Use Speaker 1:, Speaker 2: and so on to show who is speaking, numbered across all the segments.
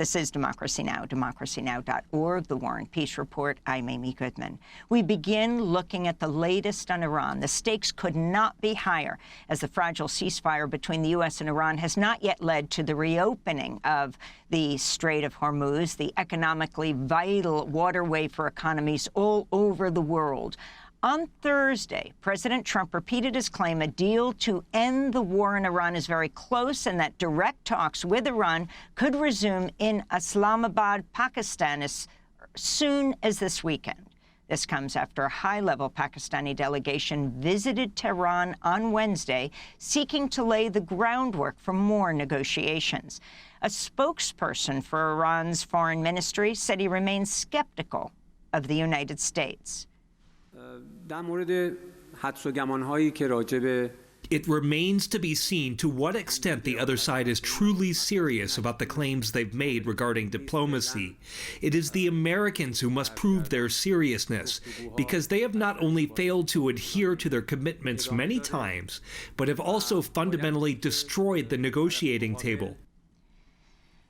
Speaker 1: This is Democracy Now!, democracynow.org, The War and Peace Report. I'm Amy Goodman. We begin looking at the latest on Iran. The stakes could not be higher, as the fragile ceasefire between the U.S. and Iran has not yet led to the reopening of the Strait of Hormuz, the economically vital waterway for economies all over the world. On Thursday, President Trump repeated his claim a deal to end the war in Iran is very close and that direct talks with Iran could resume in Islamabad, Pakistan, as soon as this weekend. This comes after a high-level Pakistani delegation visited Tehran on Wednesday, seeking to lay the groundwork for more negotiations. A spokesperson for Iran's foreign ministry said he remains skeptical of the United States.
Speaker 2: It remains to be seen to what extent the other side is truly serious about the claims they've made regarding diplomacy. It is the Americans who must prove their seriousness, because they have not only failed to adhere to their commitments many times, but have also fundamentally destroyed the negotiating table.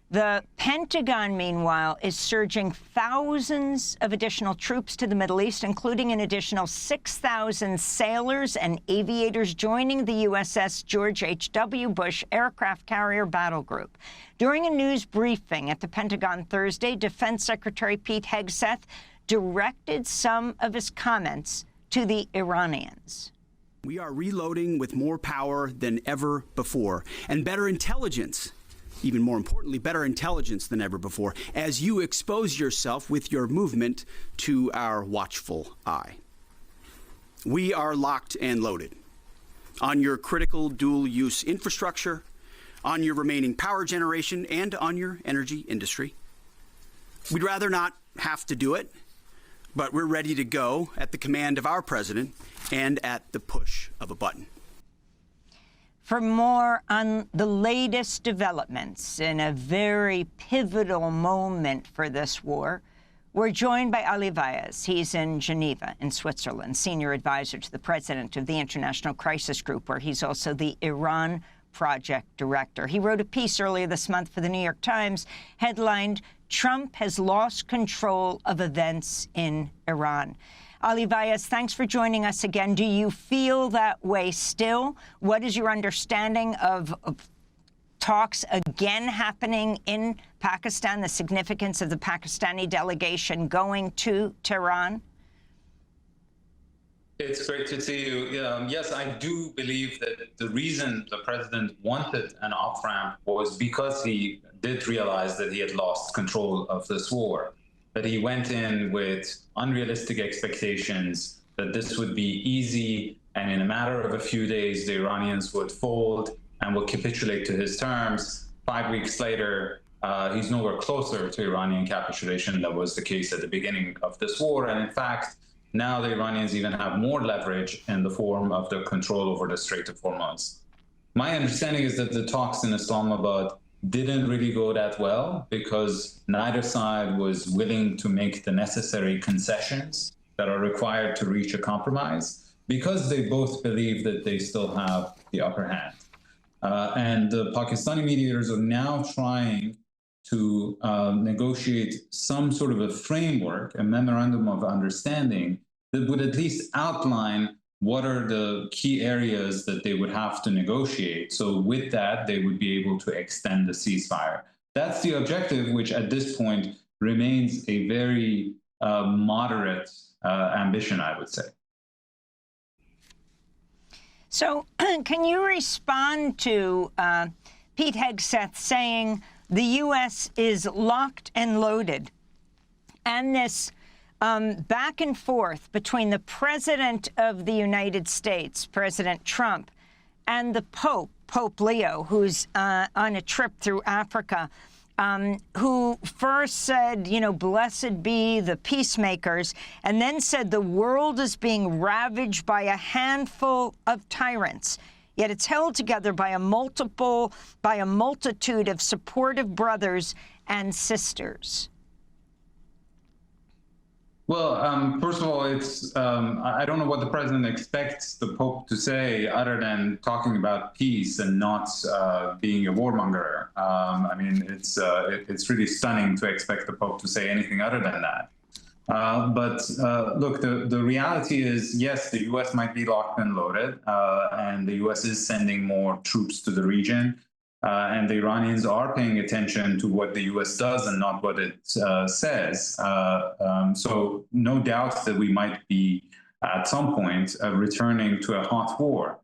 Speaker 1: The Pentagon, meanwhile, is surging thousands of additional troops to the Middle East, including an additional 6,000 sailors and aviators joining the USS George H.W. Bush aircraft carrier battle group. During a news briefing at the Pentagon Thursday, Defense Secretary Pete Hegseth directed some of his comments to the Iranians.
Speaker 3: We are reloading with more power than ever before and better intelligence. Even more importantly, better intelligence than ever before, as you expose yourself with your movement to our watchful eye. We are locked and loaded on your critical dual-use infrastructure, on your remaining power generation, and on your energy industry. We'd rather not have to do it, but we're ready to go at the command of our president and at the push of a button.
Speaker 1: For more on the latest developments in a very pivotal moment for this war, we're joined by Ali Vaez. He's in Geneva, in Switzerland, senior advisor to the president of the International Crisis Group, where he's also the Iran Project Director. He wrote a piece earlier this month for the New York Times headlined, "Trump has lost control of events in Iran." Ali Vaez, thanks for joining us again. Do you feel that way still? What is your understanding of talks again happening in Pakistan, the significance of the Pakistani delegation going to Tehran?
Speaker 4: It's great to see you. Yes, I do believe that the reason the president wanted an off-ramp was because he did realize that he had lost control of this war. That he went in with unrealistic expectations, that this would be easy, and in a matter of a few days, the Iranians would fold and would capitulate to his terms. 5 weeks later, he's nowhere closer to Iranian capitulation. That was the case at the beginning of this war. And in fact, now the Iranians even have more leverage in the form of the control over the Strait of Hormuz. My understanding is that the talks in Islamabad didn't really go that well because neither side was willing to make the necessary concessions that are required to reach a compromise, because they both believe that they still have the upper hand. And the Pakistani mediators are now trying to negotiate some sort of a framework, a memorandum of understanding that would at least outline what are the key areas that they would have to negotiate. So with that, they would be able to extend the ceasefire. That's the objective, which at this point remains a very moderate ambition, I would say.
Speaker 1: So can you respond to Pete Hegseth saying the U.S. is locked and loaded, and this back and forth between the President of the United States, President Trump, and the Pope, Pope Leo, who's on a trip through Africa, who first said, you know, blessed be the peacemakers, and then said the world is being ravaged by a handful of tyrants. Yet it's held together by a multitude of supportive brothers and sisters.
Speaker 4: Well, first of all, it's I don't know what the president expects the Pope to say other than talking about peace and not being a warmonger. I mean, it's really stunning to expect the Pope to say anything other than that. But look, the reality is, yes, the U.S. might be locked and loaded, and the U.S. is sending more troops to the region. And the Iranians are paying attention to what the U.S. does and not what it says. So no doubt that we might be, at some point, returning to a hot war.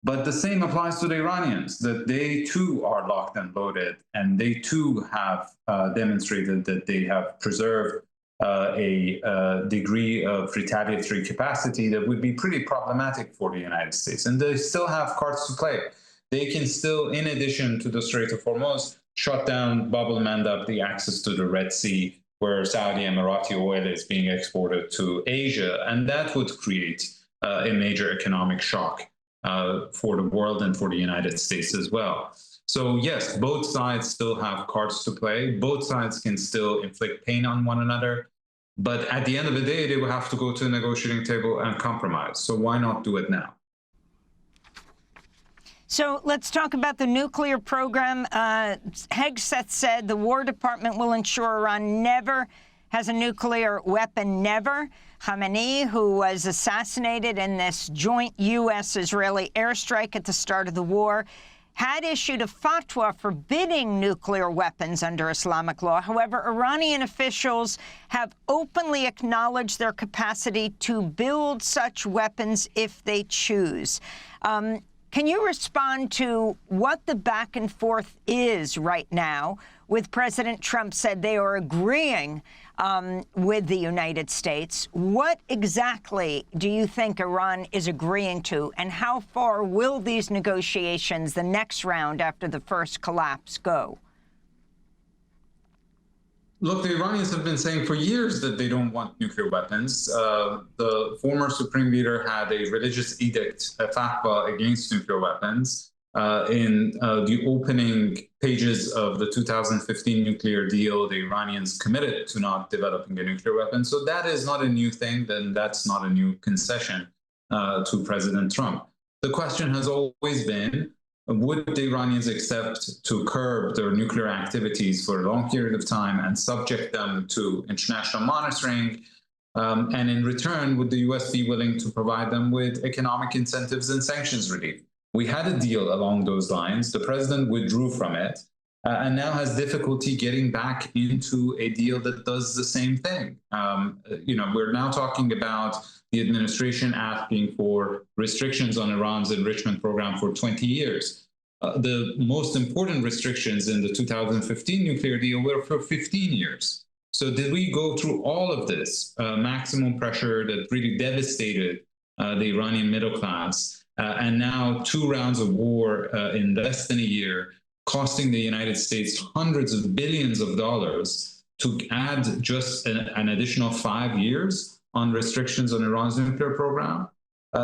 Speaker 4: But the same applies to the Iranians, that they too are locked and loaded, and they too have demonstrated that they have preserved a degree of retaliatory capacity that would be pretty problematic for the United States. And they still have cards to play. They can still, in addition to the Strait of Hormuz, shut down Bab el-Mandab, the access to the Red Sea, where Saudi Emirati oil is being exported to Asia. And that would create a major economic shock for the world and for the United States as well. So yes, both sides still have cards to play. Both sides can still inflict pain on one another. But at the end of the day, they will have to go to a negotiating table and compromise. So why not do it now?
Speaker 1: So let's talk about the nuclear program. Hegseth said the War Department will ensure Iran never has a nuclear weapon, never. Khamenei, who was assassinated in this joint U.S.-Israeli airstrike at the start of the war, had issued a fatwa forbidding nuclear weapons under Islamic law. However, Iranian officials have openly acknowledged their capacity to build such weapons if they choose. Can you respond to what the back and forth is right now? With President Trump said they are agreeing with the United States. What exactly do you think Iran is agreeing to, and how far will these negotiations, the next round after the first collapse, go?
Speaker 4: Look, the Iranians have been saying for years that they don't want nuclear weapons. The former supreme leader had a religious edict, a fatwa against nuclear weapons. In the opening pages of the 2015 nuclear deal, the Iranians committed to not developing a nuclear weapon. So that is not a new thing, then that's not a new concession to President Trump. The question has always been, would the Iranians accept to curb their nuclear activities for a long period of time and subject them to international monitoring? And in return, would the U.S. be willing to provide them with economic incentives and sanctions relief? We had a deal along those lines. The president withdrew from it and now has difficulty getting back into a deal that does the same thing. We're now talking about the administration asking for restrictions on Iran's enrichment program for 20 years. The most important restrictions in the 2015 nuclear deal were for 15 years. So did we go through all of this maximum pressure that really devastated the Iranian middle class, and now 2 rounds of war in less than a year, costing the United States hundreds of billions of dollars to add just an additional 5 years on restrictions on Iran's nuclear program?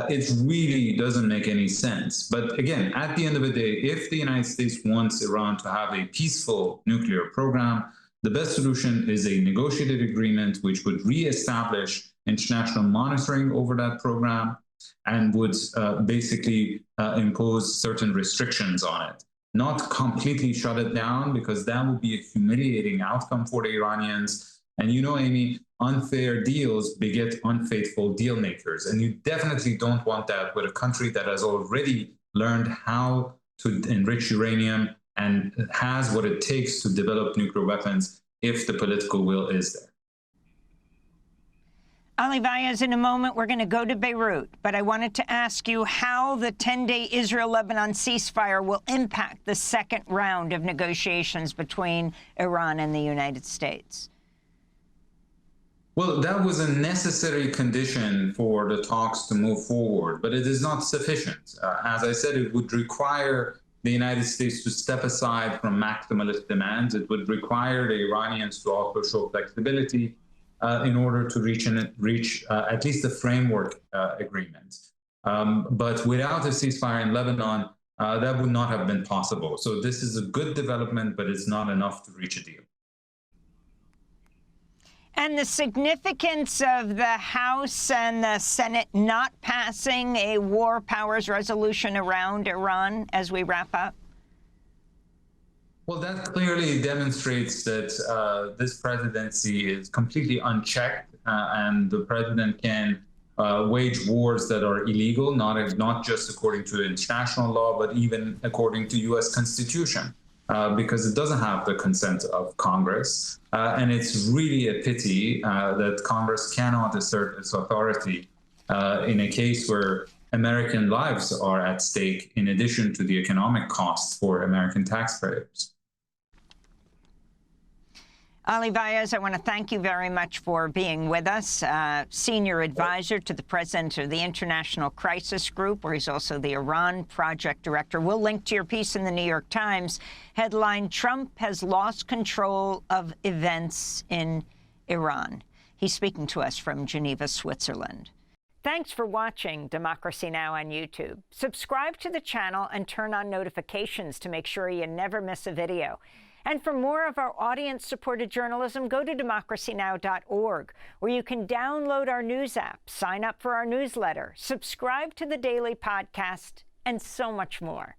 Speaker 4: It really doesn't make any sense. But again, at the end of the day, if the United States wants Iran to have a peaceful nuclear program, the best solution is a negotiated agreement which would reestablish international monitoring over that program and would basically impose certain restrictions on it. Not completely shut it down, because that would be a humiliating outcome for the Iranians. And you know, Amy, unfair deals beget unfaithful deal makers. And you definitely don't want that with a country that has already learned how to enrich uranium and has what it takes to develop nuclear weapons if the political will is there.
Speaker 1: Ali Vaez, in a moment, we're going to go to Beirut, but I wanted to ask you how the 10-day Israel-Lebanon ceasefire will impact the second round of negotiations between Iran and the United States.
Speaker 4: Well, that was a necessary condition for the talks to move forward, but it is not sufficient. As I said, it would require the United States to step aside from maximalist demands. It would require the Iranians to also show flexibility in order to reach at least a framework agreement. But without a ceasefire in Lebanon, that would not have been possible. So this is a good development, but it's not enough to reach a deal.
Speaker 1: And the significance of the House and the Senate not passing a war powers resolution around Iran as we wrap up?
Speaker 4: Well, that clearly demonstrates that this presidency is completely unchecked, and the president can wage wars that are illegal, not just according to international law, but even according to U.S. Constitution, because it doesn't have the consent of Congress. And it's really a pity that Congress cannot assert its authority in a case where American lives are at stake, in addition to the economic costs for American taxpayers.
Speaker 1: Ali Vaez, I want to thank you very much for being with us. Senior advisor to the president of the International Crisis Group, where he's also the Iran project director. We'll link to your piece in the New York Times. Headline, Trump has lost control of events in Iran. He's speaking to us from Geneva, Switzerland. Thanks for watching Democracy Now! On YouTube. Subscribe to the channel and turn on notifications to make sure you never miss a video. And for more of our audience-supported journalism, go to democracynow.org, where you can download our news app, sign up for our newsletter, subscribe to the daily podcast, and so much more.